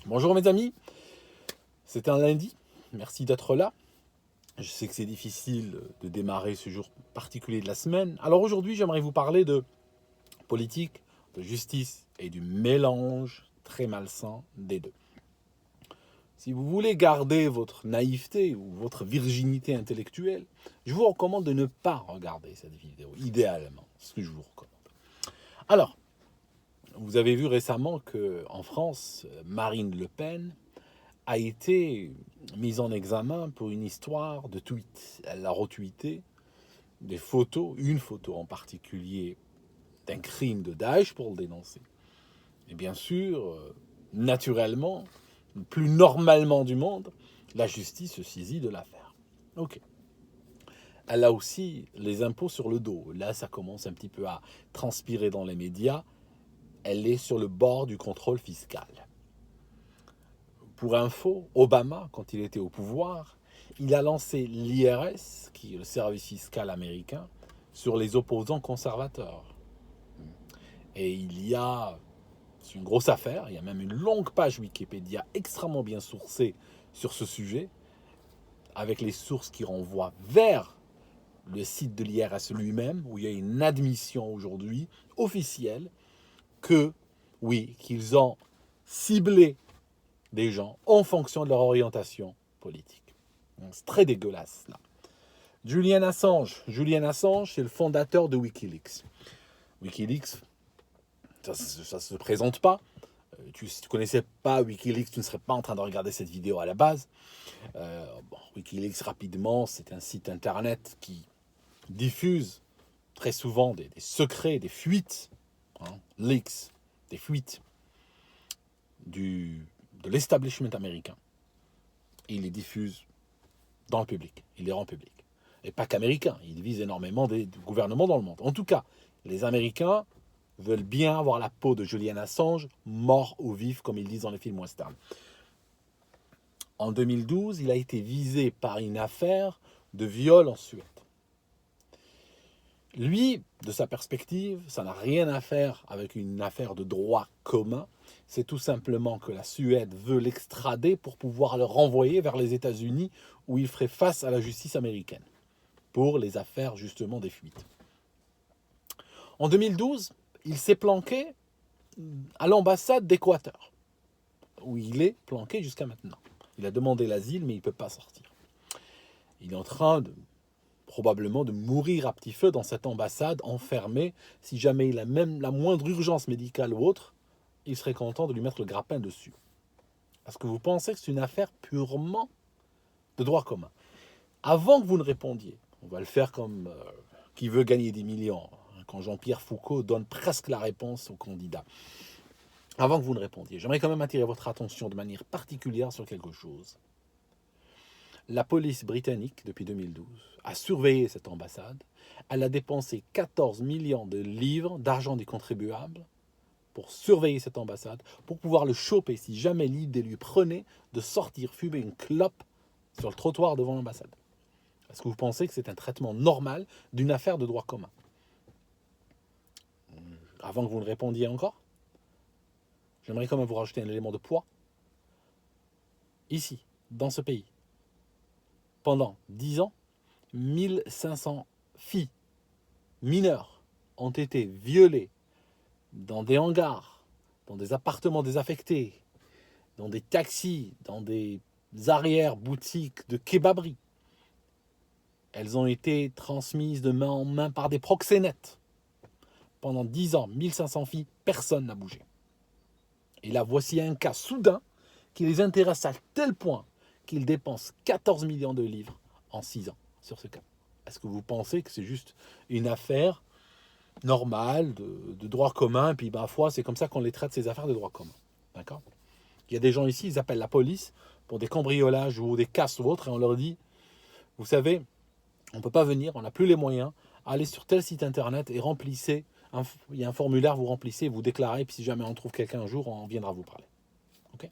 Bonjour mes amis, c'est un lundi, merci d'être là. Je sais que c'est difficile de démarrer ce jour particulier de la semaine. Alors aujourd'hui, j'aimerais vous parler de politique, de justice et du mélange très malsain des deux. Si vous voulez garder votre naïveté ou votre virginité intellectuelle, je vous recommande de ne pas regarder cette vidéo, idéalement, c'est ce que je vous recommande. Alors, vous avez vu récemment qu'en France, Marine Le Pen a été mise en examen pour une histoire de tweet. Elle a retweeté des photos, une photo en particulier, d'un crime de Daesh pour le dénoncer. Et bien sûr, naturellement, le plus normalement du monde, la justice se saisit de l'affaire. Ok. Elle a aussi les impôts sur le dos. Là, ça commence un petit peu à transpirer dans les médias. Elle est sur le bord du contrôle fiscal. Pour info, Obama, quand il était au pouvoir, il a lancé l'IRS, qui est le service fiscal américain, sur les opposants conservateurs. Et c'est une grosse affaire, il y a même une longue page Wikipédia extrêmement bien sourcée sur ce sujet, avec les sources qui renvoient vers le site de l'IRS lui-même, où il y a une admission aujourd'hui officielle que, oui, qu'ils ont ciblé des gens en fonction de leur orientation politique. C'est très dégueulasse, là. Julian Assange, c'est le fondateur de Wikileaks. Wikileaks, ça ne se présente pas. Si tu ne connaissais pas Wikileaks, tu ne serais pas en train de regarder cette vidéo à la base. Wikileaks, rapidement, c'est un site internet qui diffuse très souvent des secrets, des fuites, leaks, des fuites de l'establishment américain. Et il les diffuse dans le public, il les rend publics. Et pas qu'américains, il vise énormément des gouvernements dans le monde. En tout cas, les Américains veulent bien avoir la peau de Julian Assange, mort ou vif, comme ils disent dans les films western. En 2012, il a été visé par une affaire de viol en Suède. Lui, de sa perspective, ça n'a rien à faire avec une affaire de droit commun. C'est tout simplement que la Suède veut l'extrader pour pouvoir le renvoyer vers les États-Unis où il ferait face à la justice américaine pour les affaires justement des fuites. En 2012, il s'est planqué à l'ambassade d'Équateur, où il est planqué jusqu'à maintenant. Il a demandé l'asile, mais il ne peut pas sortir. Il est en train probablement de mourir à petit feu dans cette ambassade, enfermé. Si jamais il a même la moindre urgence médicale ou autre, il serait content de lui mettre le grappin dessus. Est-ce que vous pensez que c'est une affaire purement de droit commun? Avant que vous ne répondiez, on va le faire comme qui veut gagner des millions, quand Jean-Pierre Foucault donne presque la réponse au candidat. Avant que vous ne répondiez, j'aimerais quand même attirer votre attention de manière particulière sur quelque chose. La police britannique, depuis 2012, a surveillé cette ambassade. Elle a dépensé 14 millions de livres d'argent des contribuables pour surveiller cette ambassade, pour pouvoir le choper si jamais l'idée lui prenait de sortir fumer une clope sur le trottoir devant l'ambassade. Est-ce que vous pensez que c'est un traitement normal d'une affaire de droit commun? Avant que vous ne répondiez encore, j'aimerais quand même vous rajouter un élément de poids. Ici, dans ce pays, pendant 10 ans, 1500 filles mineures ont été violées dans des hangars, dans des appartements désaffectés, dans des taxis, dans des arrière-boutiques de kebaberie. Elles ont été transmises de main en main par des proxénètes. Pendant 10 ans, 1500 filles, personne n'a bougé. Et là, voici un cas soudain qui les intéresse à tel point qu'ils dépensent 14 millions de livres en 6 ans sur ce cas. Est-ce que vous pensez que c'est juste une affaire normale de droit commun, puis ma foi, c'est comme ça qu'on les traite, ces affaires de droit commun? D'accord? Il y a des gens ici, ils appellent la police pour des cambriolages ou des casses ou autres, et on leur dit, vous savez, on ne peut pas venir, on n'a plus les moyens, allez sur tel site internet et remplissez, il y a un formulaire, vous remplissez, vous déclarez, puis si jamais on trouve quelqu'un un jour, on viendra vous parler. Okay?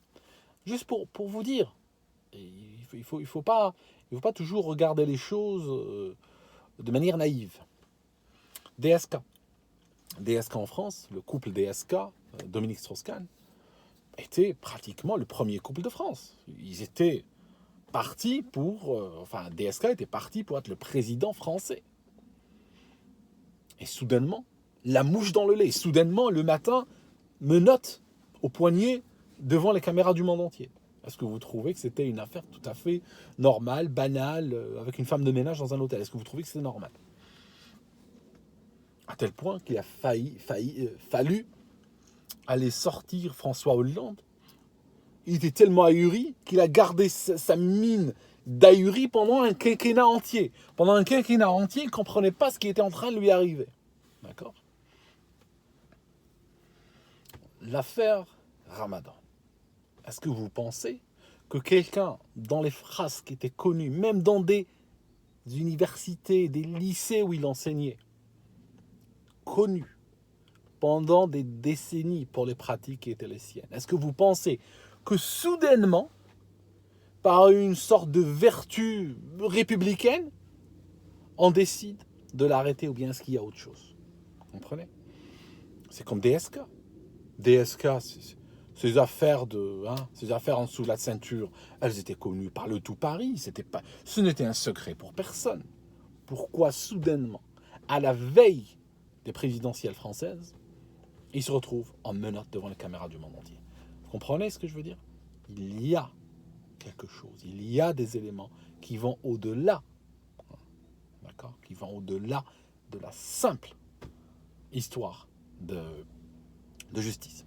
Juste pour vous dire, il faut pas toujours regarder les choses de manière naïve. DSK en France, le couple DSK, Dominique Strauss-Kahn, était pratiquement le premier couple de France. Ils étaient partis pour... DSK était parti pour être le président français. Et soudainement, la mouche dans le lait. Soudainement, le matin, menottes au poignet devant les caméras du monde entier. Est-ce que vous trouvez que c'était une affaire tout à fait normale, banale, avec une femme de ménage dans un hôtel? Est-ce que vous trouvez que c'était normal? À tel point qu'il a fallu aller sortir François Hollande. Il était tellement ahuri qu'il a gardé sa mine d'ahuri pendant un quinquennat entier. Pendant un quinquennat entier, il ne comprenait pas ce qui était en train de lui arriver. D'accord? L'affaire Ramadan. Est-ce que vous pensez que quelqu'un, dans les phrases qui étaient connues, même dans des universités, des lycées où il enseignait, connu pendant des décennies pour les pratiques qui étaient les siennes, est-ce que vous pensez que soudainement, par une sorte de vertu républicaine, on décide de l'arrêter ou bien est-ce qu'il y a autre chose? Vous comprenez? C'est comme DSK. DSK, ces affaires en dessous de la ceinture, elles étaient connues par le tout Paris. Ce n'était un secret pour personne. Pourquoi soudainement, à la veille des présidentielles françaises, il se retrouve en menottes devant les caméras du monde entier? Vous comprenez ce que je veux dire? Il y a quelque chose, il y a des éléments qui vont au-delà, d'accord, qui vont au-delà de la simple histoire de justice.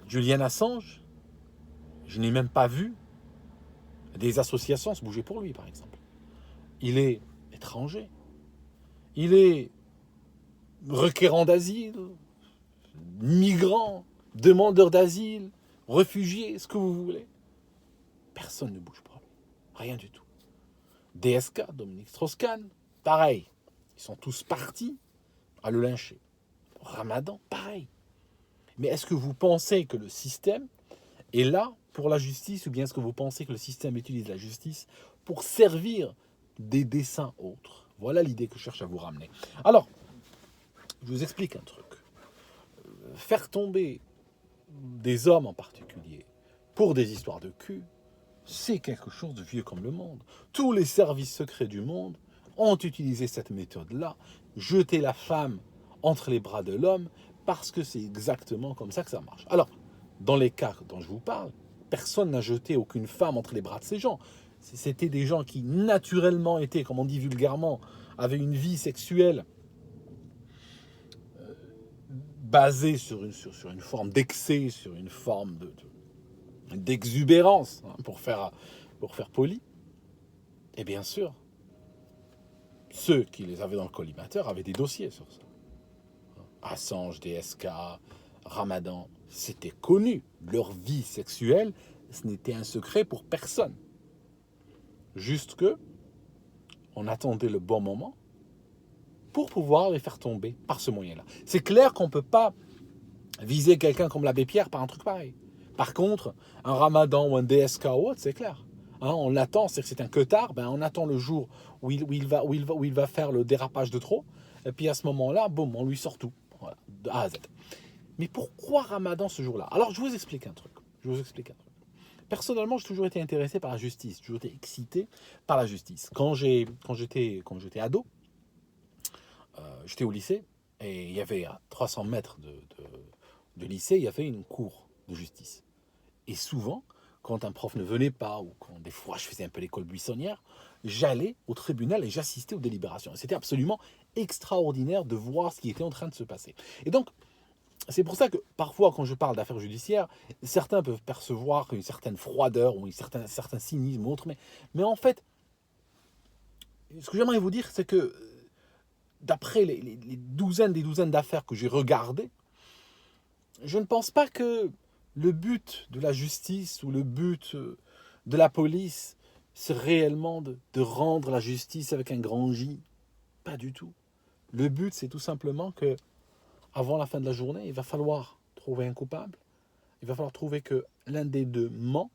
Julian Assange, je n'ai même pas vu des associations se bouger pour lui, par exemple. Il est étranger, il est requérant d'asile, migrant, demandeur d'asile, réfugié, ce que vous voulez. Personne ne bouge pour lui, rien du tout. DSK, Dominique Strauss-Kahn, pareil. Ils sont tous partis à le lyncher. Ramadan, pareil. Mais est-ce que vous pensez que le système est là pour la justice ou bien est-ce que vous pensez que le système utilise la justice pour servir des desseins autres? Voilà l'idée que je cherche à vous ramener. Alors, je vous explique un truc. Faire tomber des hommes en particulier pour des histoires de cul, c'est quelque chose de vieux comme le monde. Tous les services secrets du monde ont utilisé cette méthode-là, jeter la femme entre les bras de l'homme, parce que c'est exactement comme ça que ça marche. Alors, dans les cas dont je vous parle, personne n'a jeté aucune femme entre les bras de ces gens. C'était des gens qui naturellement étaient, comme on dit vulgairement, avaient une vie sexuelle basée sur une forme d'excès, sur une forme d'exubérance, pour faire poli. Et bien sûr, ceux qui les avaient dans le collimateur avaient des dossiers sur ça. Assange, DSK, Ramadan, c'était connu. Leur vie sexuelle, ce n'était un secret pour personne. Juste que on attendait le bon moment pour pouvoir les faire tomber par ce moyen-là. C'est clair qu'on ne peut pas viser quelqu'un comme l'abbé Pierre par un truc pareil. Par contre, un Ramadan ou un DSK ou autre, c'est clair. On l'attend, c'est un queutard, on attend le jour où il va faire le dérapage de trop, et puis à ce moment-là, boum, on lui sort tout. Voilà, de A à Z. Mais pourquoi Ramadan ce jour-là? Alors, je vous explique un truc. Personnellement, j'ai toujours été intéressé par la justice. J'ai toujours été excité par la justice. Quand j'étais ado, j'étais au lycée, et il y avait à 300 mètres de lycée, il y avait une cour de justice. Et souvent, quand un prof ne venait pas, ou quand des fois je faisais un peu l'école buissonnière, j'allais au tribunal et j'assistais aux délibérations. Et c'était absolument extraordinaire de voir ce qui était en train de se passer. Et donc, c'est pour ça que parfois, quand je parle d'affaires judiciaires, certains peuvent percevoir une certaine froideur ou un certain cynisme ou autre. Mais en fait, ce que j'aimerais vous dire, c'est que d'après les douzaines d'affaires que j'ai regardées, je ne pense pas que le but de la justice ou le but de la police, c'est réellement de rendre la justice avec un grand J. Pas du tout. Le but, c'est tout simplement que, avant la fin de la journée, il va falloir trouver un coupable. Il va falloir trouver que l'un des deux ment.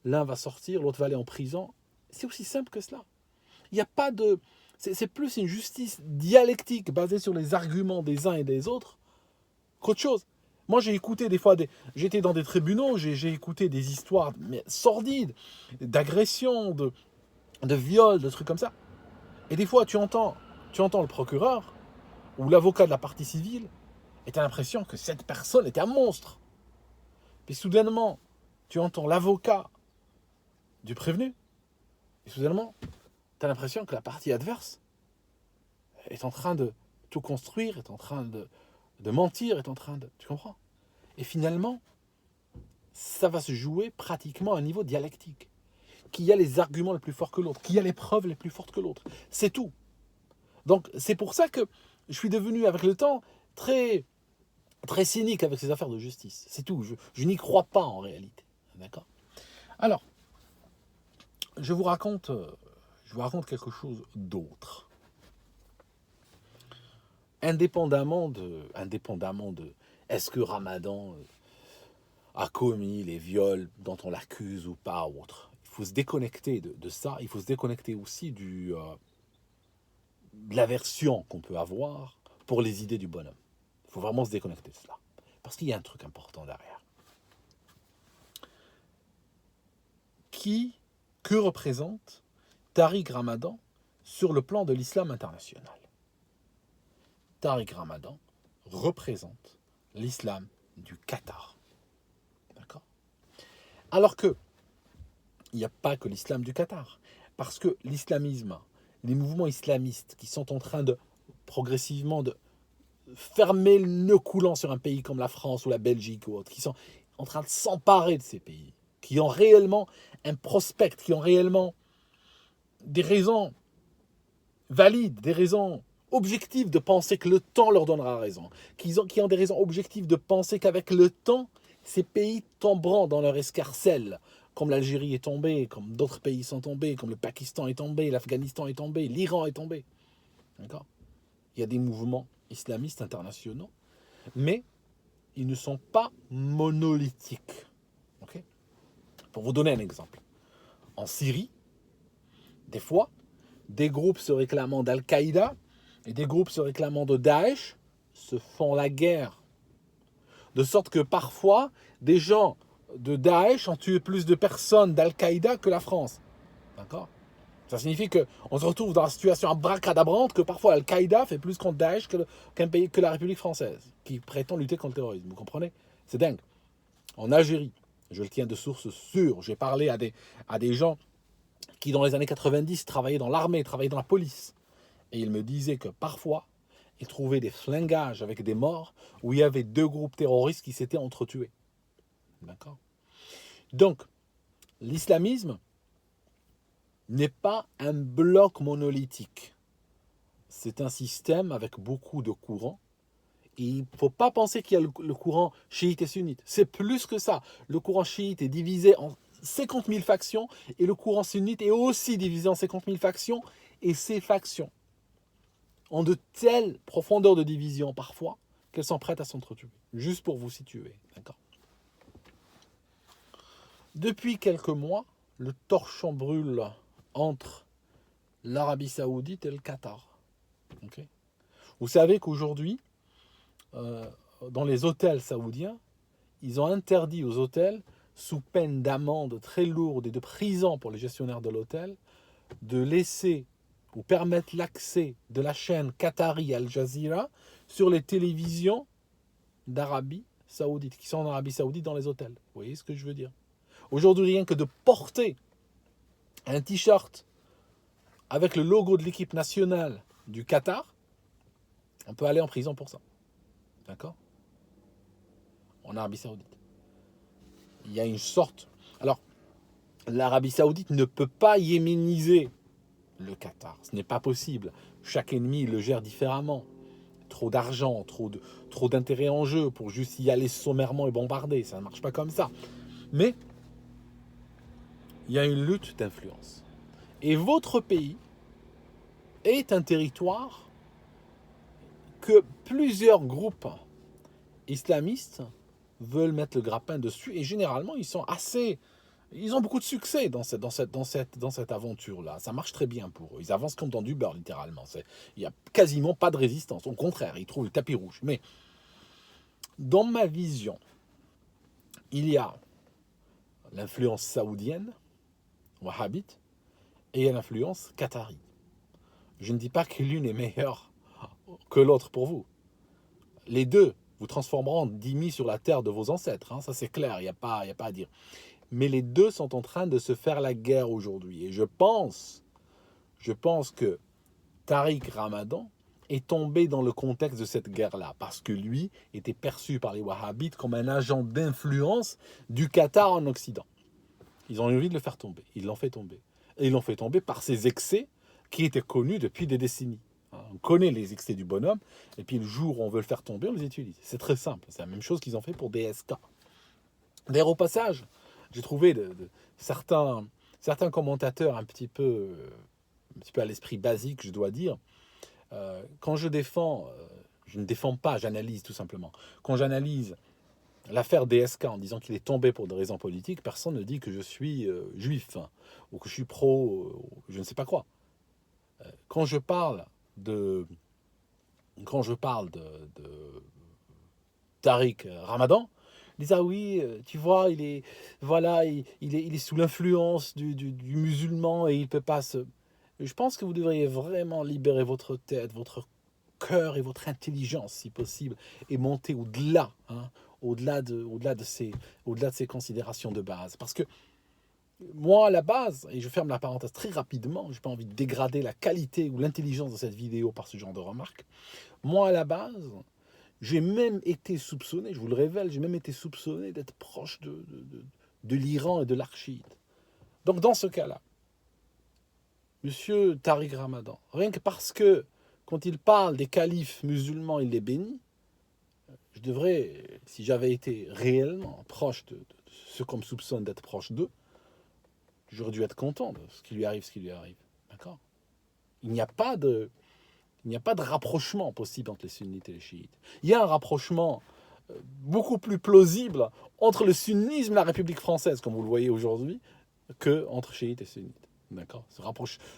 L'un va sortir, l'autre va aller en prison. C'est aussi simple que cela. Il n'y a pas de... C'est plus une justice dialectique basée sur les arguments des uns et des autres qu'autre chose. Moi, j'ai écouté des fois, j'étais dans des tribunaux, j'ai écouté des histoires sordides, d'agressions, de viols, de trucs comme ça. Et des fois, tu entends le procureur ou l'avocat de la partie civile, et tu as l'impression que cette personne était un monstre. Puis soudainement, tu entends l'avocat du prévenu, et soudainement, tu as l'impression que la partie adverse est en train de tout construire, est en train de mentir, est en train de... Tu comprends? Et finalement, ça va se jouer pratiquement à un niveau dialectique. Qui a les arguments les plus forts que l'autre, qui a les preuves les plus fortes que l'autre. C'est tout. Donc, c'est pour ça que je suis devenu, avec le temps, très, très cynique avec ces affaires de justice. C'est tout. Je n'y crois pas en réalité. D'accord? Alors, je vous raconte quelque chose d'autre. Indépendamment de est-ce que Ramadan a commis les viols dont on l'accuse ou pas, ou autre. Il faut se déconnecter de ça. Il faut se déconnecter aussi de l'aversion qu'on peut avoir pour les idées du bonhomme. Il faut vraiment se déconnecter de cela. Parce qu'il y a un truc important derrière. Que représente Tariq Ramadan sur le plan de l'islam international? Tariq Ramadan représente l'islam du Qatar. D'accord? Alors que il n'y a pas que l'islam du Qatar. Parce que l'islamisme, les mouvements islamistes qui sont en train de progressivement de fermer le nœud coulant sur un pays comme la France ou la Belgique ou autre, qui sont en train de s'emparer de ces pays, qui ont réellement un prospect, qui ont réellement des raisons valides, des raisons objectives de penser que le temps leur donnera raison, qui ont des raisons objectives de penser qu'avec le temps, ces pays tomberont dans leur escarcelle, comme l'Algérie est tombée, comme d'autres pays sont tombés, comme le Pakistan est tombé, l'Afghanistan est tombé, l'Iran est tombé. D'accord? Il y a des mouvements islamistes internationaux, mais ils ne sont pas monolithiques. Okay? Pour vous donner un exemple, en Syrie, des fois, des groupes se réclamant d'Al-Qaïda et des groupes se réclamant de Daesh se font la guerre. De sorte que parfois, des gens de Daesh ont tué plus de personnes d'Al-Qaïda que la France. D'accord? Ça signifie qu'on se retrouve dans la situation abracadabrante que parfois Al-Qaïda fait plus contre Daesh qu'un pays que la République française, qui prétend lutter contre le terrorisme. Vous comprenez? C'est dingue. En Algérie, je le tiens de sources sûres, j'ai parlé à des gens qui, dans les années 90, travaillaient dans l'armée, travaillaient dans la police. Et ils me disaient que parfois, ils trouvaient des flingages avec des morts où il y avait deux groupes terroristes qui s'étaient entretués. D'accord? Donc, l'islamisme n'est pas un bloc monolithique. C'est un système avec beaucoup de courants. Et il ne faut pas penser qu'il y a le courant chiite et sunnite. C'est plus que ça. Le courant chiite est divisé en 50 000 factions et le courant sunnite est aussi divisé en 50 000 factions. Et ces factions ont de telles profondeurs de division parfois qu'elles sont prêtes à s'entretuer. Juste pour vous situer. D'accord? Depuis quelques mois, le torchon brûle entre l'Arabie Saoudite et le Qatar. Okay? Vous savez qu'aujourd'hui, dans les hôtels saoudiens, ils ont interdit aux hôtels, sous peine d'amende très lourde et de prison pour les gestionnaires de l'hôtel, de laisser ou permettre l'accès de la chaîne Qatari Al Jazeera sur les télévisions d'Arabie Saoudite, qui sont en Arabie Saoudite dans les hôtels. Vous voyez ce que je veux dire? Aujourd'hui, rien que de porter un t-shirt avec le logo de l'équipe nationale du Qatar, on peut aller en prison pour ça. D'accord? En Arabie Saoudite. Il y a une sorte... Alors, l'Arabie Saoudite ne peut pas yéméniser le Qatar. Ce n'est pas possible. Chaque ennemi le gère différemment. Trop d'argent, trop d'intérêt en jeu pour juste y aller sommairement et bombarder. Ça ne marche pas comme ça. Mais il y a une lutte d'influence. Et votre pays est un territoire que plusieurs groupes islamistes veulent mettre le grappin dessus. Et généralement, ils ont beaucoup de succès dans cette aventure-là. Ça marche très bien pour eux. Ils avancent comme dans du beurre, littéralement. Il n'y a quasiment pas de résistance. Au contraire, ils trouvent le tapis rouge. Mais Dans ma vision, il y a l'influence saoudienne, wahhabite, et il y a l'influence qatari. Je ne dis pas que l'une est meilleure que l'autre pour vous. Les deux vous transformeront en dhimmi sur la terre de vos ancêtres. Ça c'est clair, il n'y a pas à dire. Mais les deux sont en train de se faire la guerre aujourd'hui. Et je pense que Tariq Ramadan est tombé dans le contexte de cette guerre-là, parce que lui était perçu par les wahhabites comme un agent d'influence du Qatar en Occident. Ils ont eu envie de le faire tomber. Ils l'ont fait tomber. Et ils l'ont fait tomber par ses excès qui étaient connus depuis des décennies. On connaît les excès du bonhomme, et puis le jour où on veut le faire tomber, on les utilise. C'est très simple. C'est la même chose qu'ils ont fait pour DSK. D'ailleurs, au passage, j'ai trouvé certains commentateurs un petit peu à l'esprit basique, je dois dire. Quand je défends, je ne défends pas, j'analyse tout simplement. Quand j'analyse l'affaire DSK en disant qu'il est tombé pour des raisons politiques, personne ne dit que je suis juif ou que je suis pro, je ne sais pas quoi. Quand je parle de Tariq Ramadan, ils disent ah oui, tu vois, il est sous l'influence du musulman et il peut pas se. Je pense que vous devriez vraiment libérer votre tête, votre cœur et votre intelligence, si possible, et monter au-delà, au-delà de ces considérations de base. Parce que moi, à la base, et je ferme la parenthèse très rapidement, je n'ai pas envie de dégrader la qualité ou l'intelligence de cette vidéo par ce genre de remarques. Moi, à la base, j'ai même été soupçonné, je vous le révèle, j'ai même été soupçonné d'être proche de l'Iran et de l'Archide. Donc, dans ce cas-là, Monsieur Tariq Ramadan, rien que parce que, quand il parle des califes musulmans, il les bénit, je devrais, si j'avais été réellement proche de ceux qu'on me soupçonne d'être proche d'eux, j'aurais dû être content de ce qui lui arrive, D'accord ? Il n'y a pas de rapprochement possible entre les sunnites et les chiites. Il y a un rapprochement beaucoup plus plausible entre le sunnisme et la République française, comme vous le voyez aujourd'hui, que entre chiites et sunnites. D'accord ?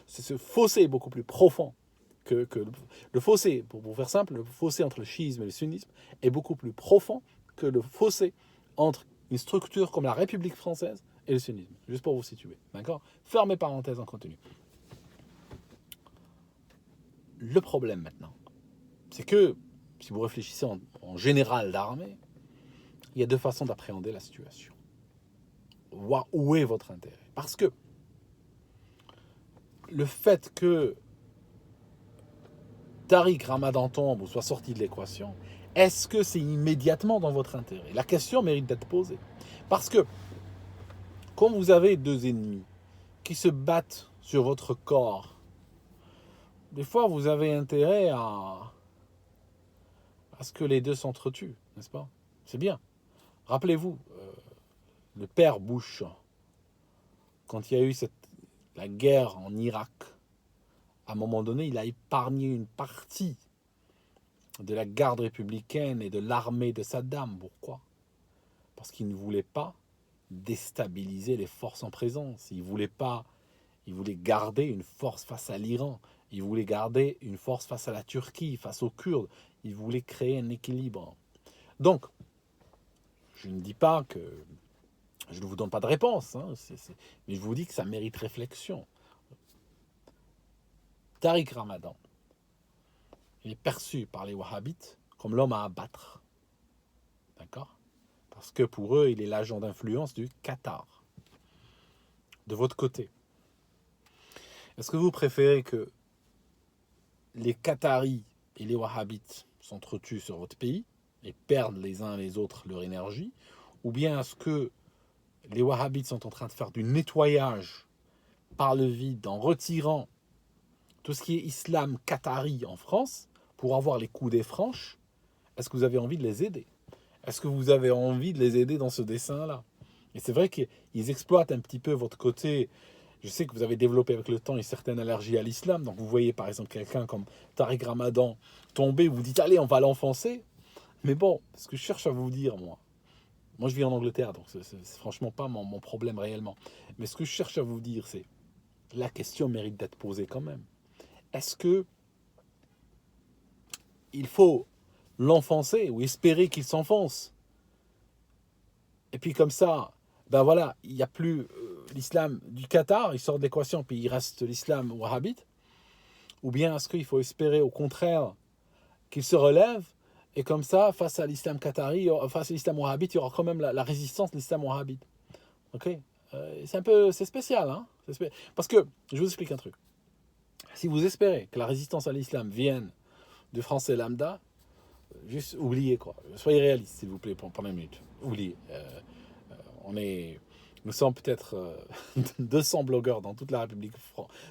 Ce fossé est beaucoup plus profond que le fossé, pour vous faire simple, le fossé entre le chiisme et le sunnisme est beaucoup plus profond que le fossé entre une structure comme la République française et le sunnisme. Juste pour vous situer. D'accord ? Fermez parenthèse en continu. Le problème maintenant, c'est que, si vous réfléchissez en général d'armée, il y a deux façons d'appréhender la situation. Où est votre intérêt ? Parce que le fait que Tariq Ramadan tombe ou soit sorti de l'équation, est-ce que c'est immédiatement dans votre intérêt ? La question mérite d'être posée. Parce que, quand vous avez deux ennemis qui se battent sur votre corps, des fois vous avez intérêt à ce que les deux s'entretuent, n'est-ce pas ? C'est bien. Rappelez-vous, le père Bush, quand il y a eu la guerre en Irak, à un moment donné, il a épargné une partie de la garde républicaine et de l'armée de Saddam. Pourquoi ? Parce qu'il ne voulait pas déstabiliser les forces en présence. Il voulait garder une force face à l'Iran. Il voulait garder une force face à la Turquie, face aux Kurdes. Il voulait créer un équilibre. Donc, je ne dis pas que je ne vous donne pas de réponse, mais je vous dis que ça mérite réflexion. Tariq Ramadan, il est perçu par les wahhabites comme l'homme à abattre. D'accord ? Parce que pour eux, il est l'agent d'influence du Qatar. De votre côté, est-ce que vous préférez que les Qataris et les wahhabites s'entretuent sur votre pays et perdent les uns les autres leur énergie, ou bien est-ce que les wahhabites sont en train de faire du nettoyage par le vide en retirant tout ce qui est islam qatari en France pour avoir les coups des franches? Est-ce que vous avez envie de les aider? Est-ce que vous avez envie de les aider dans ce dessin-là? Et c'est vrai qu'ils exploitent un petit peu votre côté. Je sais que vous avez développé avec le temps une certaine allergie à l'islam. Donc vous voyez par exemple quelqu'un comme Tariq Ramadan tomber, vous dites allez, on va l'enfoncer. Mais bon, ce que je cherche à vous dire, moi je vis en Angleterre, donc c'est franchement pas mon problème réellement. Mais ce que je cherche à vous dire, c'est la question mérite d'être posée quand même. Est-ce que il faut l'enfoncer ou espérer qu'il s'enfonce. Et puis comme ça, ben voilà, il n'y a plus l'islam du Qatar, il sort de l'équation, puis il reste l'islam wahhabite. Ou bien est-ce qu'il faut espérer au contraire qu'il se relève, et comme ça, face à l'islam qatari, face à l'islam wahhabite, il y aura quand même la résistance de l'islam wahhabite. Ok, c'est spécial, hein. Parce que, je vous explique un truc. Si vous espérez que la résistance à l'islam vienne de Français lambda, juste oubliez quoi. Soyez réaliste, s'il vous plaît, pendant une minute. Oubliez. Nous sommes peut-être 200 blogueurs dans toute la République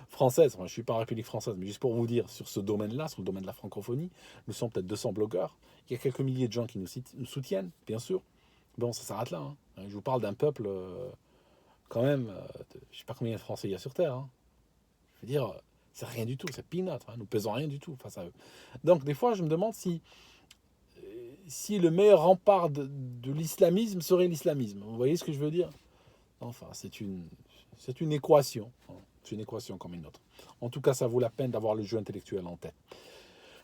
française. Enfin, je ne suis pas en République française, mais juste pour vous dire, sur ce domaine-là, sur le domaine de la francophonie, nous sommes peut-être 200 blogueurs. Il y a quelques milliers de gens qui nous soutiennent, bien sûr. Bon, ça s'arrête là, hein. Je vous parle d'un peuple, quand même, je ne sais pas combien de Français il y a sur Terre, hein. Je veux dire, c'est rien du tout, c'est peanut, hein. Nous pesons rien du tout face à eux. Donc, des fois, je me demande si le meilleur rempart de l'islamisme serait l'islamisme. Vous voyez ce que je veux dire? Enfin, c'est une équation. C'est une équation comme une autre. En tout cas, ça vaut la peine d'avoir le jeu intellectuel en tête.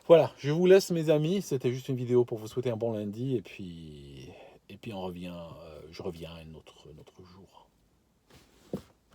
Voilà, je vous laisse mes amis. C'était juste une vidéo pour vous souhaiter un bon lundi. Et puis je reviens un autre jour.